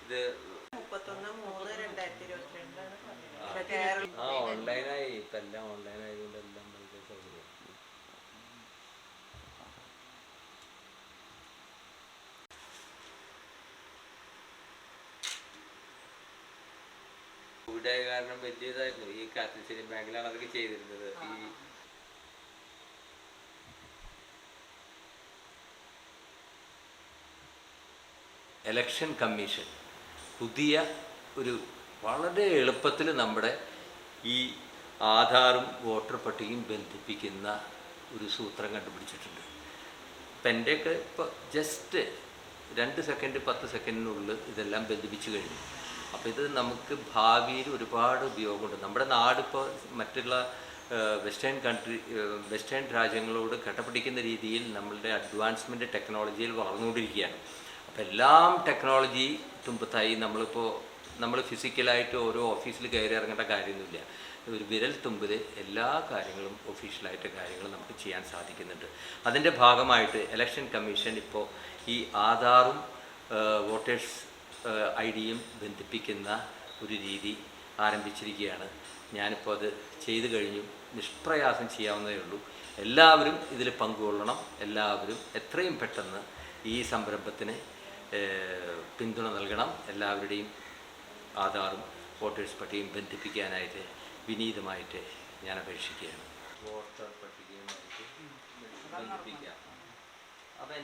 ഇത് 31/3/2022 ഓൺലൈനായി. ഇപ്പം എല്ലാം ഓൺലൈനായതുകൊണ്ട് എല്ലാം വളരെ സൗകര്യം. കോവിഡായ കാരണം വലിയതായിരുന്നു. ഈ കാത്തലിക് ബാങ്കിലാണ് അതൊക്കെ ചെയ്തിരുന്നത്. ഈ ഇലക്ഷൻ കമ്മീഷൻ പുതിയ ഒരു വളരെ എളുപ്പത്തിൽ നമ്മുടെ ഈ ആധാറും വോട്ടർ പട്ടികയും ബന്ധിപ്പിക്കുന്ന ഒരു സൂത്രം കണ്ടുപിടിച്ചിട്ടുണ്ട്. ഇപ്പം എൻ്റെയൊക്കെ ഇപ്പോൾ ജസ്റ്റ് 2 സെക്കൻഡ് 10 സെക്കൻഡിനുള്ളിൽ ഇതെല്ലാം ബന്ധിപ്പിച്ച് കഴിഞ്ഞു. അപ്പോൾ ഇത് നമുക്ക് ഭാവിയിൽ ഒരുപാട് ഉപയോഗമുണ്ട്. നമ്മുടെ നാടിപ്പോൾ മറ്റുള്ള വെസ്റ്റേൺ രാജ്യങ്ങളോട് കിടപിടിക്കുന്ന രീതിയിൽ നമ്മളുടെ അഡ്വാൻസ്മെൻറ്റ് ടെക്നോളജിയിൽ വളർന്നുകൊണ്ടിരിക്കുകയാണ്. അപ്പോൾ എല്ലാം ടെക്നോളജി തുമ്പത്തായി. നമ്മൾ ഫിസിക്കലായിട്ട് ഓരോ ഓഫീസിൽ കയറി ഇറങ്ങേണ്ട കാര്യമൊന്നുമില്ല. ഒരു വിരൽ തുമ്പിൽ എല്ലാ കാര്യങ്ങളും ഒഫീഷ്യലായിട്ട് കാര്യങ്ങൾ നമുക്ക് ചെയ്യാൻ സാധിക്കുന്നുണ്ട്. അതിൻ്റെ ഭാഗമായിട്ട് ഇലക്ഷൻ കമ്മീഷൻ ഇപ്പോൾ ഈ ആധാറും വോട്ടേഴ്സ് ID-യും ബന്ധിപ്പിക്കുന്ന ഒരു രീതി ആരംഭിച്ചിരിക്കുകയാണ്. ഞാനിപ്പോൾ അത് ചെയ്തു കഴിഞ്ഞു. നിഷ്പ്രയാസം ചെയ്യാവുന്നതേ ഉള്ളൂ. എല്ലാവരും ഇതിൽ പങ്കുകൊള്ളണം. എല്ലാവരും എത്രയും പെട്ടെന്ന് ഈ സംരംഭത്തിന് പിന്തുണ നൽകണം. എല്ലാവരുടെയും ആധാറും വോട്ടേഴ്സ് പട്ടികയും ബന്ധിപ്പിക്കാനായിട്ട് വിനീതമായിട്ട് ഞാൻ അപേക്ഷിക്കുകയാണ്. വോട്ടർ പട്ടികയുമായിട്ട് ബന്ധിപ്പിക്കാം. അപ്പം